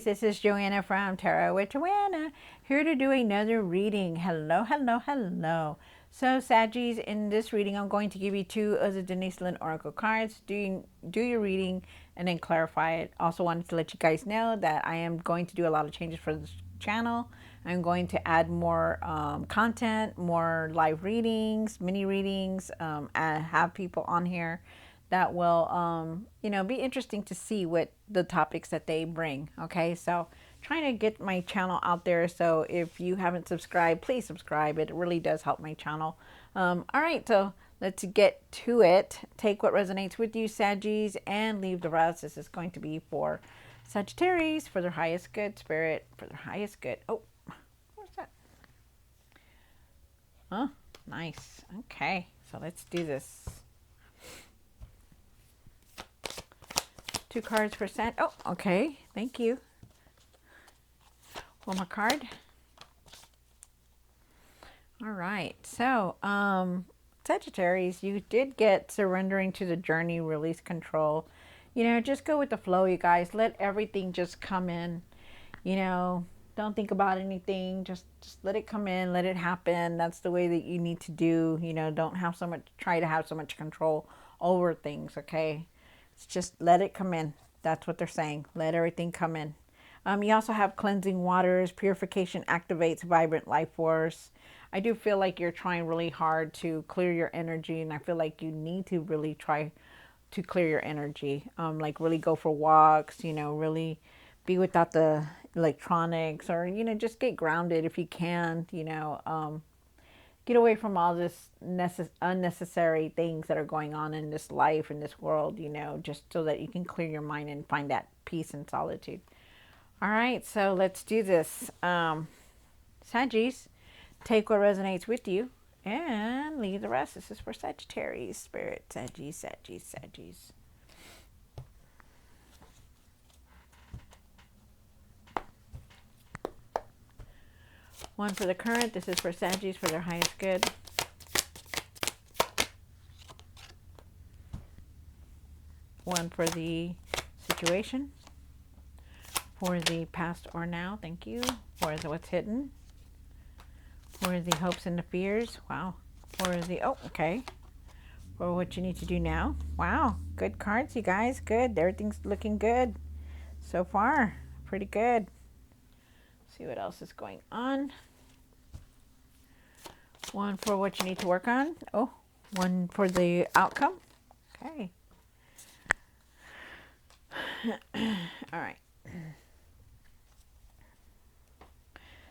this is Joanna from Tarot with Joanna, here to do another reading. Hello, hello, hello. So, Saggies, in this reading, I'm going to give you two of the Denise Lynn Oracle cards. Do your reading and then clarify it. Also wanted to let you guys know that I am going to do a lot of changes for this channel. I'm going to add more content, more live readings, mini readings, and have people on here that will, be interesting to see what the topics that they bring. Okay, so trying to get my channel out there. So if you haven't subscribed, please subscribe. It really does help my channel. All right, so let's get to it. Take what resonates with you, Saggies, and leave the rest. This is going to be for Sagittarius, for their highest good, Spirit, for their highest good. Oh, what's that? Oh, nice. Okay, so let's do this. Two cards for Sag. Oh, okay. Thank you. One more card. All right. So, Sagittarius, you did get surrendering to the journey, release control. Just go with the flow, you guys. Let everything just come in. Don't think about anything. Just let it come in. Let it happen. That's the way that you need to do. Don't have so much. Try to have so much control over things. Okay. It's just let it come in. That's what they're saying. Let everything come in. You also have cleansing waters. Purification activates vibrant life force. I do feel like you're trying really hard to clear your energy, and I feel like you need to really try to clear your energy. Like really go for walks. Really be without the electronics, or just get grounded if you can. Get away from all this unnecessary things that are going on in this life, in this world, just so that you can clear your mind and find that peace and solitude. All right, so let's do this. Saggies, take what resonates with you and leave the rest. This is for Sagittarius, Spirit, Saggies, Saggies, Saggies. One for the current. This is for Saggies for their highest good. One for the situation. For the past or now. Thank you. For the what's hidden. For the hopes and the fears. Wow. For the, oh, okay. For what you need to do now. Wow. Good cards, you guys. Good. Everything's looking good so far. Pretty good. See what else is going on. One for what you need to work on. Oh, one for the outcome. Okay. All right.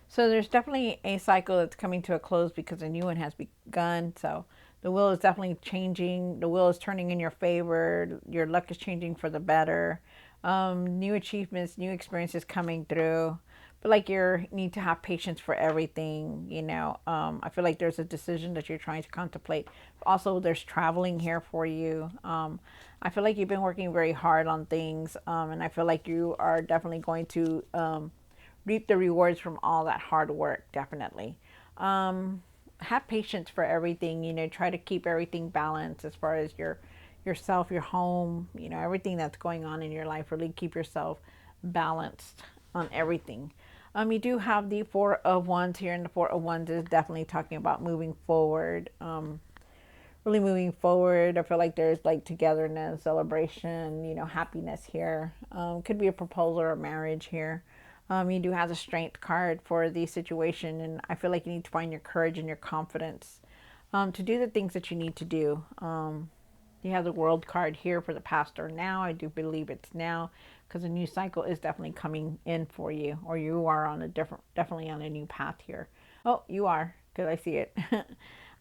So there's definitely a cycle that's coming to a close because a new one has begun. So the wheel is definitely changing. The wheel is turning in your favor. Your luck is changing for the better. New achievements, new experiences coming through. But like you need to have patience for everything, I feel like there's a decision that you're trying to contemplate. Also, there's traveling here for you. I feel like you've been working very hard on things, and I feel like you are definitely going to reap the rewards from all that hard work, definitely. Have patience for everything, try to keep everything balanced as far as yourself, your home, everything that's going on in your life. Really keep yourself balanced on everything. You do have the Four of Wands here, and the Four of Wands is definitely talking about moving forward. Really moving forward. I feel like there's like togetherness, celebration, happiness here. Could be a proposal or a marriage here. You do have the Strength card for the situation, and I feel like you need to find your courage and your confidence to do the things that you need to do. You have the World card here for the past or now. I do believe it's now, because a new cycle is definitely coming in for you, or you are on definitely on a new path here. Oh, you are, because I see it.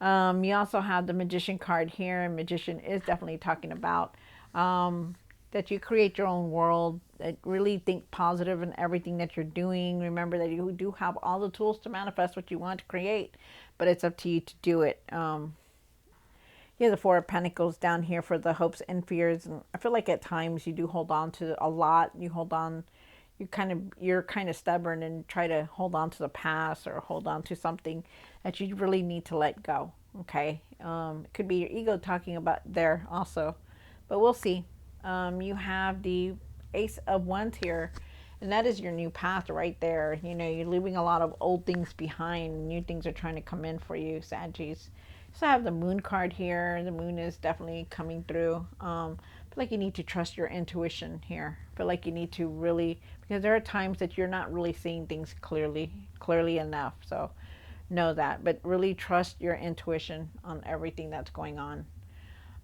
You also have the Magician card here, and Magician is definitely talking about that you create your own world, that really think positive in everything that you're doing. Remember that you do have all the tools to manifest what you want to create, but it's up to you to do it. You have the Four of Pentacles down here for the hopes and fears, and I feel like at times you do hold on to a lot. You hold on, you're kind of stubborn and try to hold on to the past or hold on to something that you really need to let go. Okay, it could be your ego talking about there also, but we'll see. You have the Ace of Wands here, And that is your new path right there. You know, you're leaving a lot of old things behind. New things are trying to come in for you, Saggies. So I have the moon card here. The moon is definitely coming through. I feel like you need to trust your intuition here. I feel like you need to really, because there are times that you're not really seeing things clearly enough. So know that, but really trust your intuition on everything that's going on.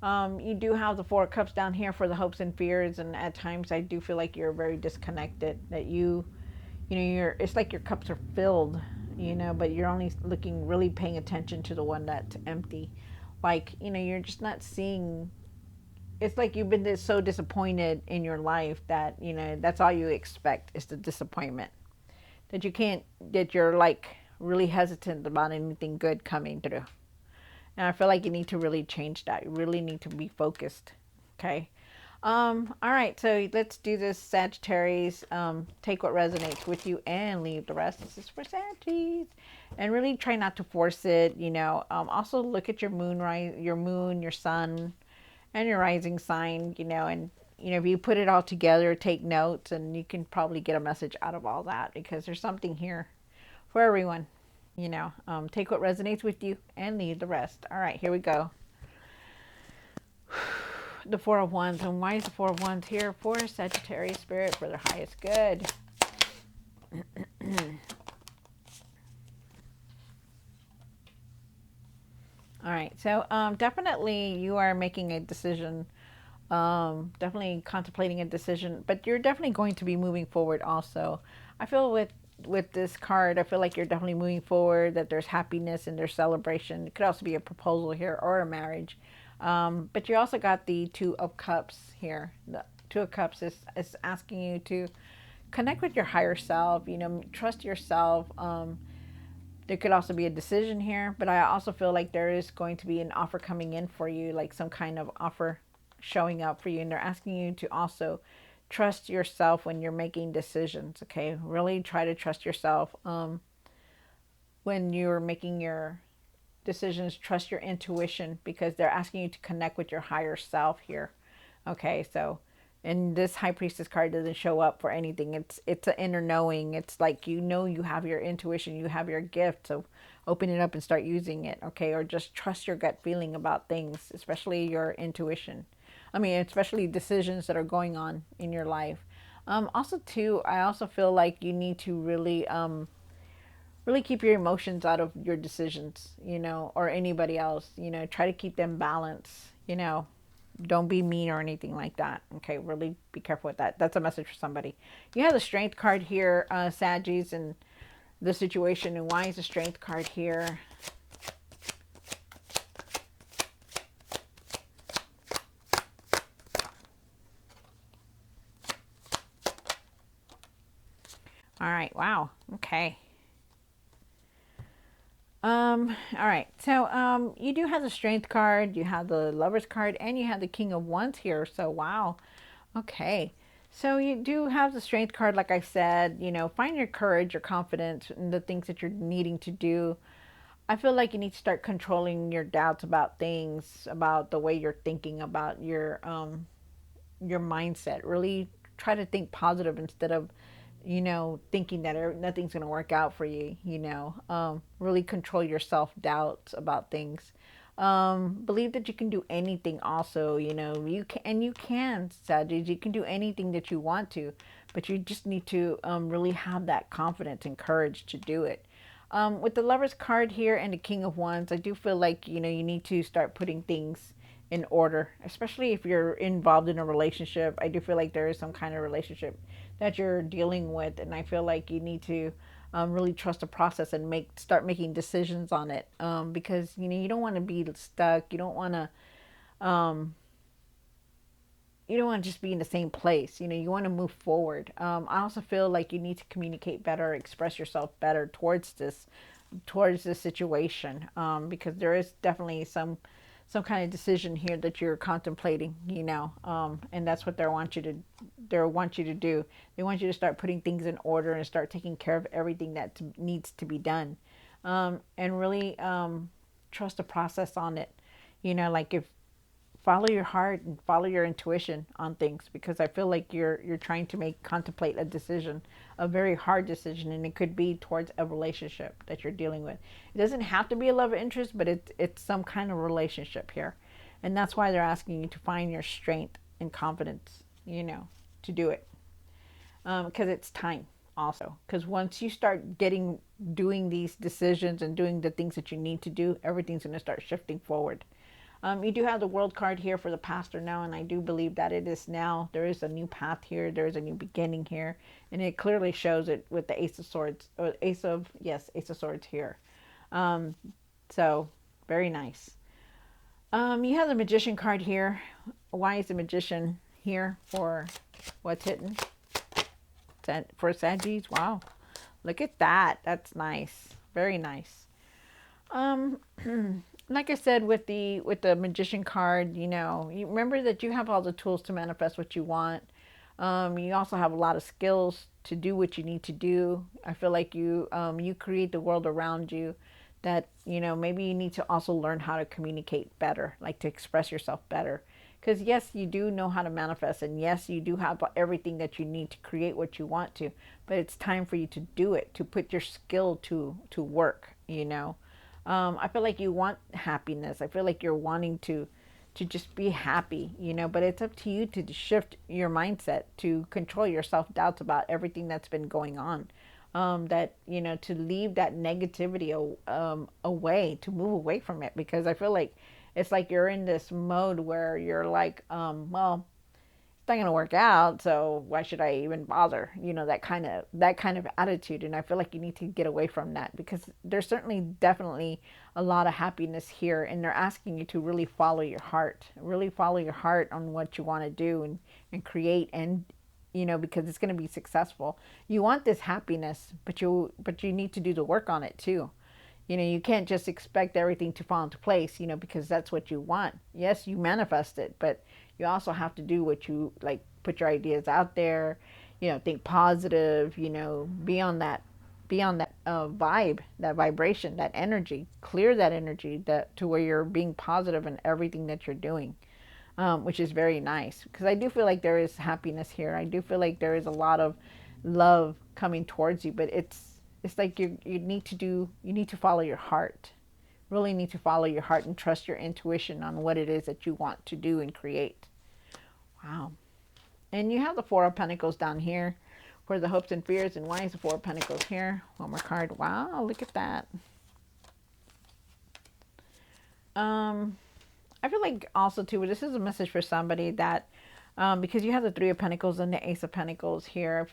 You do have the Four of Cups down here for the hopes and fears, and at times I do feel like you're very disconnected. That you know, it's like your cups are filled, you know, but you're only looking, really paying attention to the one that's empty. Like, you know, you're just not seeing. It's like you've been so disappointed in your life that, you know, that's all you expect is the disappointment. That you can't, that you're like really hesitant about anything good coming through. And I feel like you need to really change that. You really need to be focused. Okay. All right, so let's do this, Sagittarius. Take what resonates with you and leave the rest. This is for Saggies. And really try not to force it, you know. Also look at your moon, your moon, your sun, and your rising sign, you know, and you know, if you put it all together, take notes, and you can probably get a message out of all that because there's something here for everyone. You know, take what resonates with you and leave the rest. All right, here we go. The Four of Wands. And why is the Four of Wands here? For Sagittarius spirit, for their highest good. All right, so definitely you are making a decision, definitely contemplating a decision, but you're definitely going to be moving forward also. I feel with this card, I feel like you're definitely moving forward, that there's happiness and there's celebration. It could also be a proposal here or a marriage. But you also got the Two of Cups here. The Two of Cups is asking you to connect with your higher self, you know, trust yourself. There could also be a decision here, but I also feel like there is going to be an offer coming in for you, like some kind of offer showing up for you. And they're asking you to also trust yourself when you're making decisions, okay? Really try to trust yourself when you're making your decisions. Trust your intuition because they're asking you to connect with your higher self here. Okay, so and this High Priestess card doesn't show up for anything. It's an inner knowing. It's like, you know, you have your intuition, you have your gift, so open it up and start using it. Okay, or just trust your gut feeling about things, especially your intuition. I mean, especially decisions that are going on in your life. Also too, I also feel like you need to really keep your emotions out of your decisions, you know, or anybody else, you know, try to keep them balanced, you know, don't be mean or anything like that. Okay, really be careful with that. That's a message for somebody. You have the Strength card here, Saggies, and the situation. And why is the Strength card here? All right, wow, okay. All right, so you do have the Strength card, you have the Lovers card, and you have the King of Wands here. So wow, okay. So you do have the Strength card, like I said. You know, find your courage, your confidence, in the things that you're needing to do. I feel like you need to start controlling your doubts about things, about the way you're thinking, about your mindset. Really try to think positive instead of, you know, thinking that nothing's going to work out for you. You know, really control your self doubts about things. Believe that you can do anything. Also, you know, you can, and you can, Sagittarius. You can do anything that you want to, but you just need to really have that confidence and courage to do it. With the Lovers card here and the King of Wands, I do feel like, you know, you need to start putting things in order, especially if you're involved in a relationship. I do feel like there is some kind of relationship that you're dealing with, and I feel like you need to really trust the process and start making decisions on it, because you know, you don't want to be stuck. Um, you don't want to just be in the same place. You know, you want to move forward. I also feel like you need to communicate better, express yourself better towards this situation, because there is definitely some kind of decision here that you're contemplating, you know, and that's what they want you to do. They want you to start putting things in order and start taking care of everything that needs to be done, and really trust the process on it. You know, like if follow your heart and follow your intuition on things, because I feel like you're trying to make contemplate a decision, a very hard decision, and it could be towards a relationship that you're dealing with. It doesn't have to be a love interest, but it's some kind of relationship here, and that's why they're asking you to find your strength and confidence, to do it, because it's time also. Because once you start doing these decisions and doing the things that you need to do, everything's going to start shifting forward. You do have the world card here for the past or now, and I do believe that it is now. There is a new path here. There is a new beginning here, and it clearly shows it with the Ace of Swords, or Ace of Swords here. Um, so very nice. You have the Magician card here. Why is the Magician here for what's hidden for Saggies? Wow, look at that. That's nice. Very nice. Um, like I said, with the Magician card, you remember that you have all the tools to manifest what you want. You also have a lot of skills to do what you need to do. I feel like you create the world around you. That maybe you need to also learn how to communicate better, like to express yourself better. Because yes, you do know how to manifest, and yes, you do have everything that you need to create what you want to. But it's time for you to do it, to put your skill to work. I feel like you want happiness. I feel like you're wanting to just be happy, but it's up to you to shift your mindset, to control your self-doubts about everything that's been going on. That, to leave that negativity away, to move away from it, because I feel like it's like you're in this mode where you're like, well, not going to work out, so why should I even bother? That kind of attitude. And I feel like you need to get away from that, because there's certainly definitely a lot of happiness here, and they're asking you to really follow your heart, really follow your heart on what you want to do and create, and because it's going to be successful. You want this happiness, but you need to do the work on it too. You can't just expect everything to fall into place, because that's what you want. Yes, you manifest it, but you also have to do what you like, put your ideas out there, think positive, be on that vibe, that vibration, that energy, clear that energy that to where you're being positive in everything that you're doing, which is very nice, because I do feel like there is happiness here. I do feel like there is a lot of love coming towards you, but it's like you need to follow your heart. Really need to follow your heart and trust your intuition on what it is that you want to do and create. Wow. And you have the Four of Pentacles down here for the hopes and fears. And why is the Four of Pentacles here? One more card. Wow, look at that. I feel like also too, this is a message for somebody that, because you have the Three of Pentacles and the Ace of Pentacles here.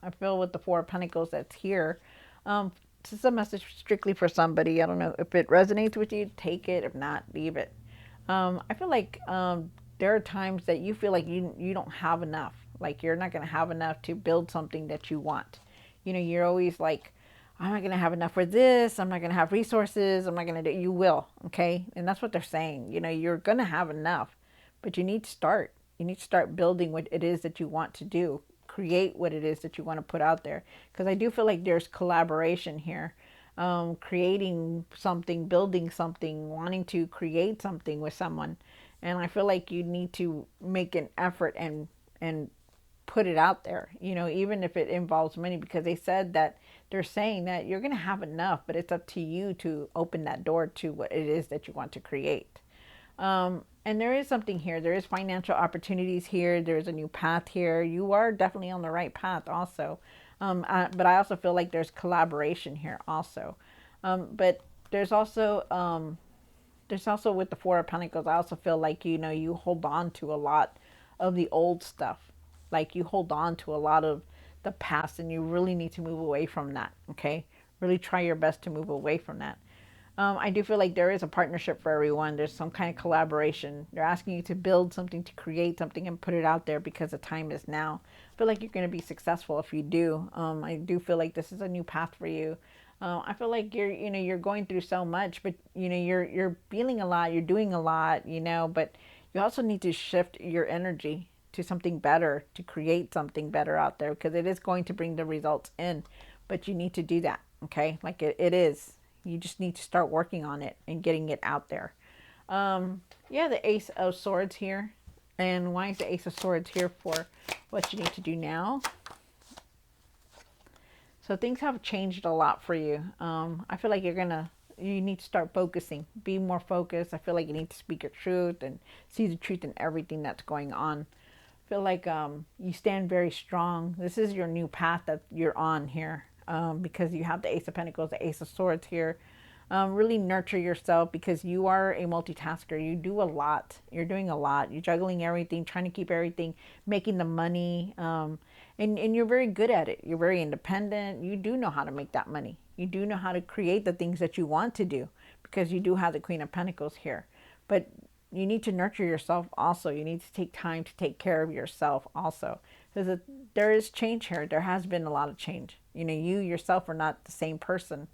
I feel with the Four of Pentacles that's here, this is a message strictly for somebody. I don't know if it resonates with you, take it. If not, leave it. I feel like there are times that you feel like you don't have enough. Like you're not going to have enough to build something that you want. You're always like, I'm not going to have enough for this. I'm not going to have resources. I'm not going to do. You will, okay? And that's what they're saying. You're going to have enough, but you need to start. You need to start building what it is that you want to do. Create what it is that you want to put out there. Because I do feel like there's collaboration here. Creating something, building something, wanting to create something with someone. And I feel like you need to make an effort and put it out there, even if it involves money, because they're saying that you're going to have enough, but it's up to you to open that door to what it is that you want to create. And there is something here. There is financial opportunities here. There's a new path here. You are definitely on the right path also. But I also feel like there's collaboration here also. But there's also with the Four of Pentacles, I also feel like, you hold on to a lot of the old stuff. Like you hold on to a lot of the past, and you really need to move away from that. Okay. Really try your best to move away from that. I do feel like there is a partnership for everyone. There's some kind of collaboration. They're asking you to build something, to create something, and put it out there, because the time is now. I feel like you're going to be successful if you do. I do feel like this is a new path for you. I feel like you're going through so much, but you're feeling a lot, you're doing a lot, but you also need to shift your energy to something better, to create something better out there, because it is going to bring the results in, but you need to do that. Okay. Like it is. You just need to start working on it and getting it out there. Yeah, the Ace of Swords here. And why is the Ace of Swords here for what you need to do now? So things have changed a lot for you. I feel like you need to start focusing, be more focused. I feel like you need to speak your truth and see the truth in everything that's going on. I feel like you stand very strong. This is your new path that you're on here, because you have the Ace of Pentacles, the Ace of Swords here. Really nurture yourself because you are a multitasker. You do a lot. You're doing a lot. You're juggling everything, trying to keep everything, making the money. And you're very good at it. You're very independent. You do know how to make that money. You do know how to create the things that you want to do because you do have the Queen of Pentacles here. But you need to nurture yourself also. You need to take time to take care of yourself also. Because there is change here. There has been a lot of change. You know, you yourself are not the same person,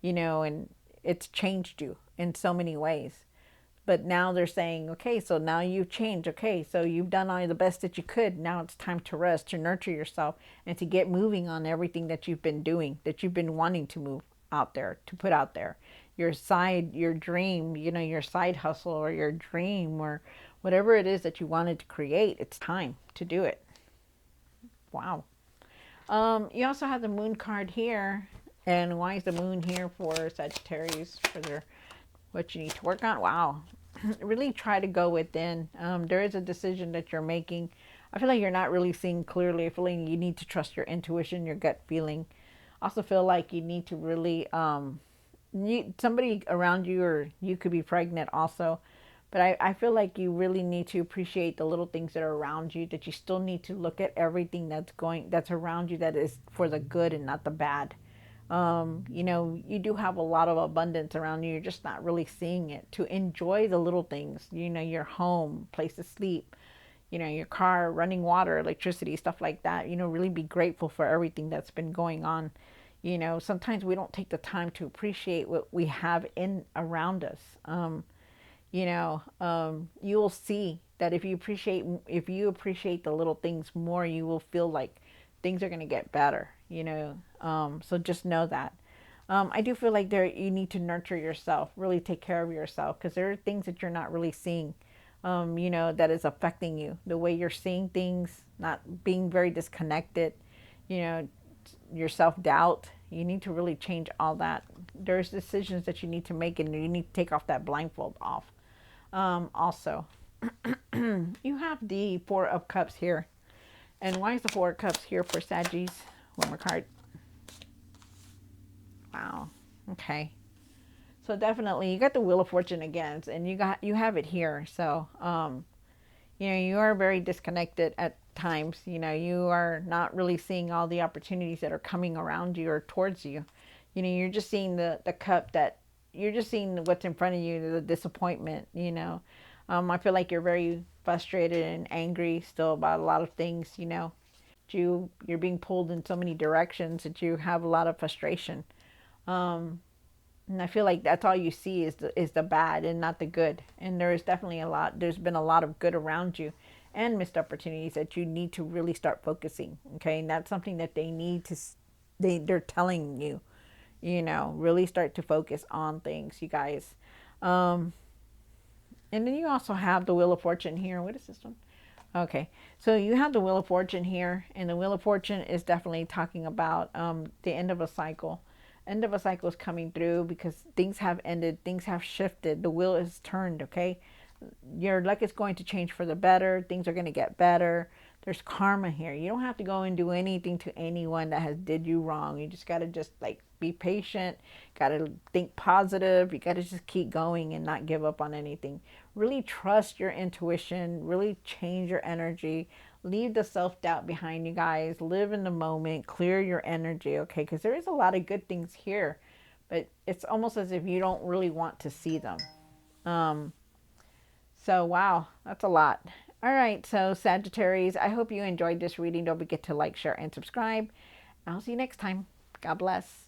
and it's changed you in so many ways. But now they're saying, okay, so now you've changed. Okay, so you've done all the best that you could. Now it's time to rest, to nurture yourself, and to get moving on everything that you've been doing, that you've been wanting to move out there, to put out there. Your dream, your side hustle or your dream or whatever it is that you wanted to create, it's time to do it. Wow. You also have the moon card here. And why is the moon here for Sagittarius for what you need to work on? Wow. Really try to go within. There is a decision that you're making. I feel like you're not really seeing clearly. I feel like you need to trust your intuition, your gut feeling. I also feel like you need to really, somebody around you, or you could be pregnant also. But I feel like you really need to appreciate the little things that are around you, that you still need to look at everything that's around you that is for the good and not the bad. You do have a lot of abundance around you. You're just not really seeing it. To enjoy the little things, your home, place to sleep, your car, running water, electricity, stuff like that. Really be grateful for everything that's been going on. Sometimes we don't take the time to appreciate what we have in around us. You'll see that if you appreciate the little things more, you will feel like things are going to get better. So just know that. I do feel like you need to nurture yourself, really take care of yourself, because there are things that you're not really seeing, that is affecting you. The way you're seeing things, not being very disconnected, you know, your self doubt. You need to really change all that. There's decisions that you need to make, and you need to take off that blindfold off. Also, you have the Four of Cups here. And why is the Four of Cups here for Saggies? One more card. Wow. Okay. So definitely you got the Wheel of Fortune again, and you have it here. So you are very disconnected at times. You are not really seeing all the opportunities that are coming around you or towards you. You're just seeing the cup that you're just seeing what's in front of you, the disappointment. I feel like you're very frustrated and angry still about a lot of things. You're being pulled in so many directions that you have a lot of frustration. And I feel like that's all you see is the bad and not the good. And there's been a lot of good around you and missed opportunities that you need to really start focusing. Okay. And that's something that they're telling you, really start to focus on things, you guys. And then you also have the Wheel of Fortune here. What is this one? Okay, so you have the Wheel of Fortune here, and the Wheel of Fortune is definitely talking about the end of a cycle. End of a cycle is coming through because things have ended, things have shifted, the wheel is turned, okay? Your luck is going to change for the better, things are going to get better. There's karma here. You don't have to go and do anything to anyone that has did you wrong. You just got to just like be patient, got to think positive, you got to just keep going and not give up on anything. Really trust your intuition, really change your energy, leave the self-doubt behind, you guys. Live in the moment, clear your energy, okay? Because there is a lot of good things here, but it's almost as if you don't really want to see them. So wow, that's a lot. All right, so Sagittarius, I hope you enjoyed this reading. Don't forget to like, share, and subscribe. I'll see you next time. God bless.